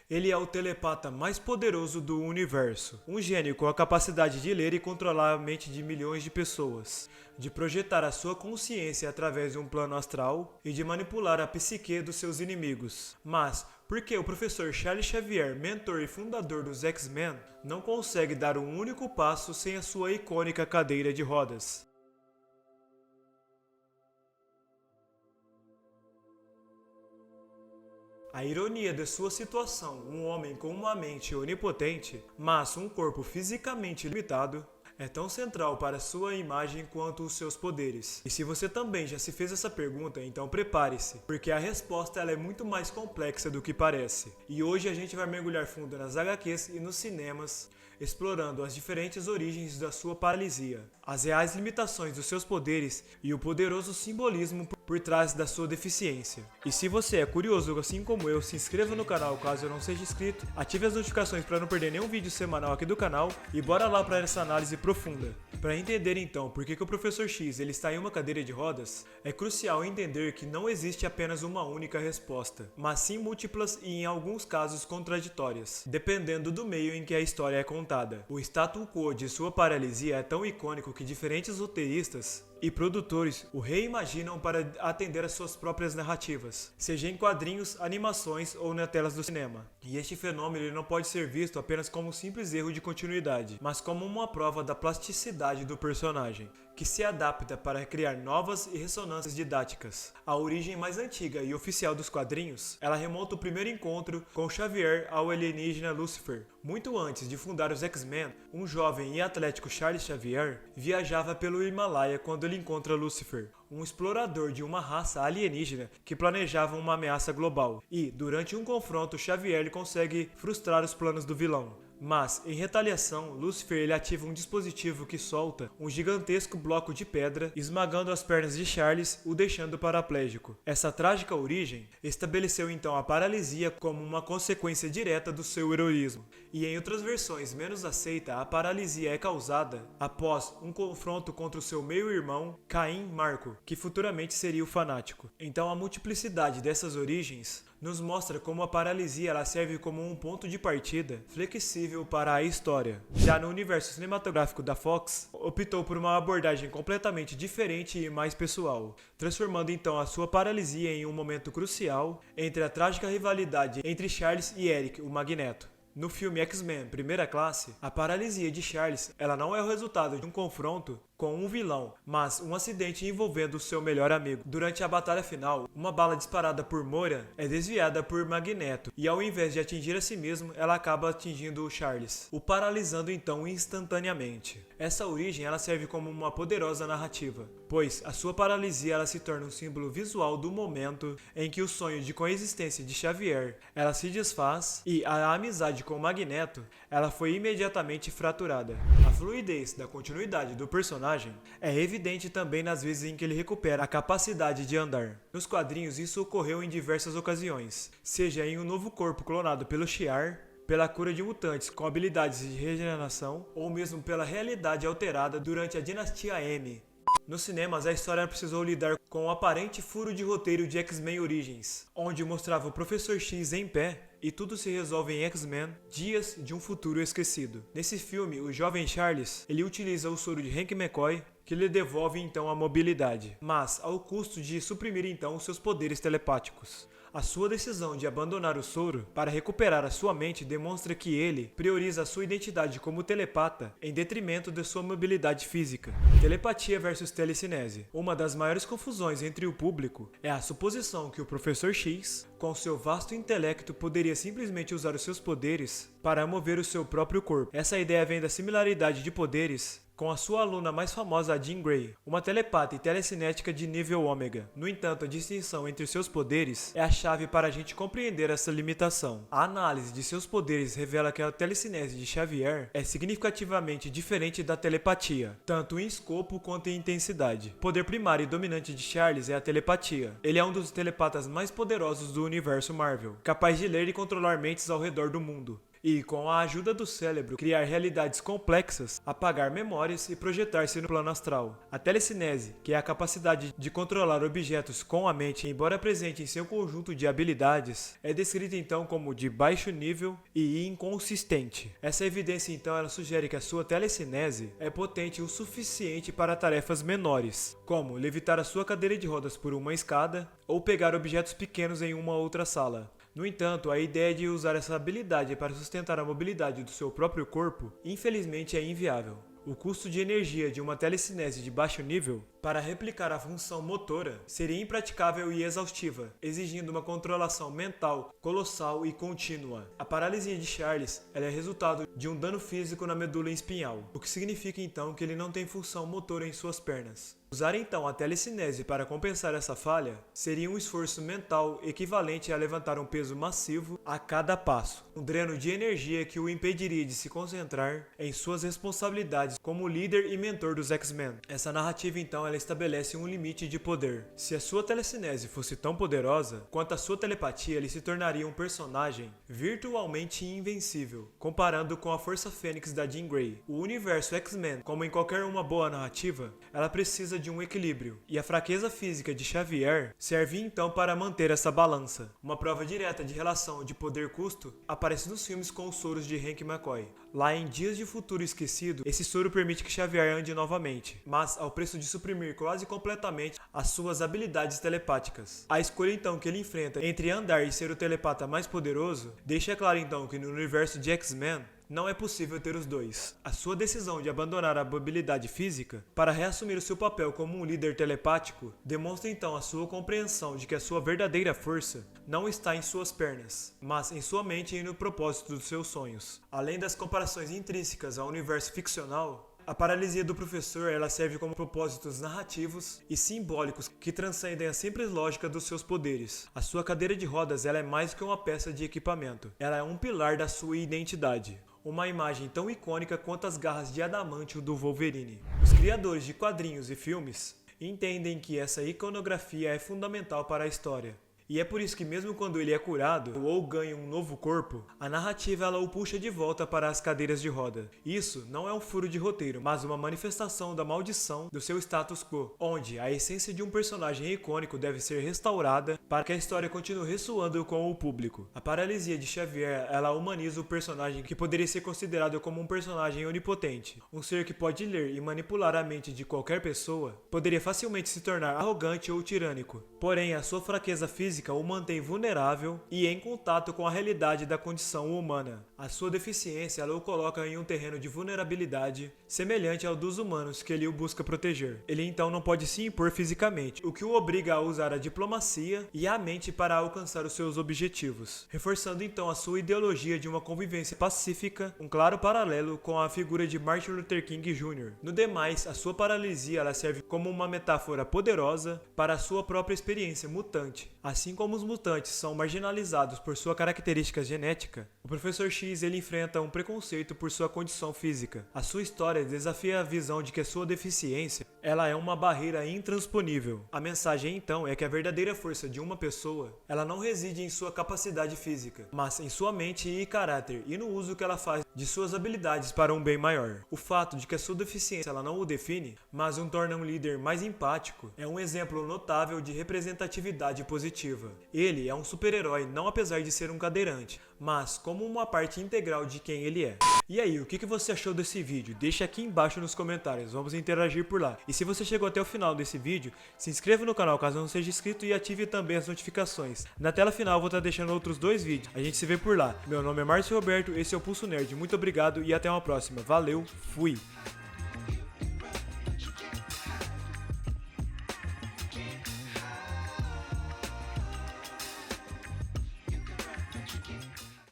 Ele é o telepata mais poderoso do universo, um gênio com a capacidade de ler e controlar a mente de milhões de pessoas, de projetar a sua consciência através de um plano astral e de manipular a psique dos seus inimigos. Mas, por que o professor Charles Xavier, mentor e fundador dos X-Men, não consegue dar um único passo sem a sua icônica cadeira de rodas? A ironia de sua situação, um homem com uma mente onipotente, mas um corpo fisicamente limitado, é tão central para sua imagem quanto os seus poderes. E se você também já se fez essa pergunta, então prepare-se, porque a resposta ela é muito mais complexa do que parece. E hoje a gente vai mergulhar fundo nas HQs e nos cinemas, explorando as diferentes origens da sua paralisia, as reais limitações dos seus poderes e o poderoso simbolismo por trás da sua deficiência. E se você é curioso assim como eu, se inscreva no canal caso eu não seja inscrito, ative as notificações para não perder nenhum vídeo semanal aqui do canal e bora lá para essa análise profunda. Para entender então por que o Professor X ele está em uma cadeira de rodas, é crucial entender que não existe apenas uma única resposta, mas sim múltiplas e em alguns casos contraditórias, dependendo do meio em que a história é contada. O status quo de sua paralisia é tão icônico que diferentes roteiristas e produtores o reimaginam para atender às suas próprias narrativas, seja em quadrinhos, animações ou na telas do cinema. E este fenômeno ele não pode ser visto apenas como um simples erro de continuidade, mas como uma prova da plasticidade do personagem, que se adapta para criar novas e ressonâncias didáticas. A origem mais antiga e oficial dos quadrinhos, ela remonta ao primeiro encontro com Xavier ao alienígena Lucifer. Muito antes de fundar os X-Men, um jovem e atlético Charles Xavier viajava pelo Himalaia quando ele encontra Lucifer, um explorador de uma raça alienígena que planejava uma ameaça global. E, durante um confronto, Xavier consegue frustrar os planos do vilão. Mas, em retaliação, Lucifer ele ativa um dispositivo que solta um gigantesco bloco de pedra, esmagando as pernas de Charles, o deixando paraplégico. Essa trágica origem estabeleceu então a paralisia como uma consequência direta do seu heroísmo. E em outras versões menos aceitas, a paralisia é causada após um confronto contra o seu meio-irmão, Caim Marco, que futuramente seria o fanático. Então a multiplicidade dessas origens nos mostra como a paralisia ela serve como um ponto de partida flexível para a história. Já no universo cinematográfico da Fox, optou por uma abordagem completamente diferente e mais pessoal, transformando então a sua paralisia em um momento crucial entre a trágica rivalidade entre Charles e Eric, o Magneto. No filme X-Men Primeira Classe, a paralisia de Charles ela não é o resultado de um confronto com um vilão, mas um acidente envolvendo seu melhor amigo. Durante a batalha final, uma bala disparada por Moira é desviada por Magneto e ao invés de atingir a si mesmo, ela acaba atingindo o Charles, o paralisando então instantaneamente. Essa origem ela serve como uma poderosa narrativa, pois a sua paralisia ela se torna um símbolo visual do momento em que o sonho de coexistência de Xavier ela se desfaz e a amizade com Magneto ela foi imediatamente fraturada. A fluidez da continuidade do personagem é evidente também nas vezes em que ele recupera a capacidade de andar. Nos quadrinhos isso ocorreu em diversas ocasiões, seja em um novo corpo clonado pelo Shi'ar, pela cura de mutantes com habilidades de regeneração, ou mesmo pela realidade alterada durante a Dinastia M. Nos cinemas, a história precisou lidar com o aparente furo de roteiro de X-Men Origins, onde mostrava o Professor X em pé e tudo se resolve em X-Men Dias de um Futuro Esquecido. Nesse filme, o jovem Charles ele utiliza o soro de Hank McCoy, que lhe devolve então a mobilidade, mas ao custo de suprimir então os seus poderes telepáticos. A sua decisão de abandonar o soro para recuperar a sua mente demonstra que ele prioriza a sua identidade como telepata em detrimento de sua mobilidade física. Telepatia versus telecinese. Uma das maiores confusões entre o público é a suposição que o Professor X, com seu vasto intelecto, poderia simplesmente usar os seus poderes para mover o seu próprio corpo. Essa ideia vem da similaridade de poderes com a sua aluna mais famosa, a Jean Grey, uma telepata e telecinética de nível ômega. No entanto, a distinção entre seus poderes é a chave para a gente compreender essa limitação. A análise de seus poderes revela que a telecinese de Xavier é significativamente diferente da telepatia, tanto em escopo quanto em intensidade. O poder primário e dominante de Charles é a telepatia. Ele é um dos telepatas mais poderosos do universo Marvel, capaz de ler e controlar mentes ao redor do mundo. e, com a ajuda do cérebro, criar realidades complexas, apagar memórias e projetar-se no plano astral. A telecinese, que é a capacidade de controlar objetos com a mente, embora presente em seu conjunto de habilidades, é descrita então como de baixo nível e inconsistente. Essa evidência então ela sugere que a sua telecinese é potente o suficiente para tarefas menores, como levitar a sua cadeira de rodas por uma escada ou pegar objetos pequenos em uma outra sala. No entanto, a ideia de usar essa habilidade para sustentar a mobilidade do seu próprio corpo, infelizmente, é inviável. O custo de energia de uma telecinese de baixo nível para replicar a função motora seria impraticável e exaustiva, exigindo uma controlação mental colossal e contínua. A paralisia de Charles ela é resultado de um dano físico na medula espinhal, o que significa então que ele não tem função motora em suas pernas. Usar então a telecinese para compensar essa falha seria um esforço mental equivalente a levantar um peso massivo a cada passo, um dreno de energia que o impediria de se concentrar em suas responsabilidades como líder e mentor dos X-Men. Essa narrativa então ela estabelece um limite de poder. Se a sua telecinese fosse tão poderosa quanto a sua telepatia, ele se tornaria um personagem virtualmente invencível, comparando com a Força Fênix da Jean Grey. O universo X-Men, como em qualquer uma boa narrativa, ela precisa de um equilíbrio, e a fraqueza física de Xavier serve então para manter essa balança. Uma prova direta de relação de poder-custo aparece nos filmes com os soros de Hank McCoy. Lá em Dias de Futuro Esquecido, esse soro permite que Xavier ande novamente, mas ao preço de suprimir quase completamente as suas habilidades telepáticas. A escolha então que ele enfrenta entre andar e ser o telepata mais poderoso deixa claro então que no universo de X-Men não é possível ter os dois. A sua decisão de abandonar a mobilidade física para reassumir o seu papel como um líder telepático demonstra então a sua compreensão de que a sua verdadeira força não está em suas pernas, mas em sua mente e no propósito dos seus sonhos. Além das comparações intrínsecas ao universo ficcional, a paralisia do professor ela serve como propósitos narrativos e simbólicos que transcendem a simples lógica dos seus poderes. A sua cadeira de rodas ela é mais que uma peça de equipamento, ela é um pilar da sua identidade. Uma imagem tão icônica quanto as garras de adamantio do Wolverine. Os criadores de quadrinhos e filmes entendem que essa iconografia é fundamental para a história. E é por isso que mesmo quando ele é curado ou ganha um novo corpo, a narrativa ela o puxa de volta para as cadeiras de roda. Isso não é um furo de roteiro, mas uma manifestação da maldição do seu status quo, onde a essência de um personagem icônico deve ser restaurada para que a história continue ressoando com o público. A paralisia de Xavier ela humaniza o personagem que poderia ser considerado como um personagem onipotente. Um ser que pode ler e manipular a mente de qualquer pessoa, poderia facilmente se tornar arrogante ou tirânico. Porém, a sua fraqueza física o mantém vulnerável e em contato com a realidade da condição humana. A sua deficiência ela o coloca em um terreno de vulnerabilidade semelhante ao dos humanos que ele o busca proteger. Ele então não pode se impor fisicamente, o que o obriga a usar a diplomacia e a mente para alcançar os seus objetivos, reforçando então a sua ideologia de uma convivência pacífica, um claro paralelo com a figura de Martin Luther King Jr. No demais, a sua paralisia ela serve como uma metáfora poderosa para a sua própria experiência mutante. Assim como os mutantes são marginalizados por sua característica genética, o Professor X ele enfrenta um preconceito por sua condição física. A sua história desafia a visão de que a sua deficiência ela é uma barreira intransponível. A mensagem então é que a verdadeira força de uma pessoa ela não reside em sua capacidade física, mas em sua mente e caráter e no uso que ela faz de suas habilidades para um bem maior. O fato de que a sua deficiência ela não o define, mas o torna um líder mais empático, é um exemplo notável de representatividade positiva. Ele é um super-herói não apesar de ser um cadeirante, mas como uma parte integral de quem ele é. E aí, o que você achou desse vídeo? Deixa aqui embaixo nos comentários, vamos interagir por lá. E se você chegou até o final desse vídeo, se inscreva no canal caso não seja inscrito e ative também as notificações. Na tela final eu vou estar deixando outros 2 vídeos, a gente se vê por lá. Meu nome é Márcio Roberto, esse é o Pulso Nerd, muito obrigado e até uma próxima. Valeu, fui!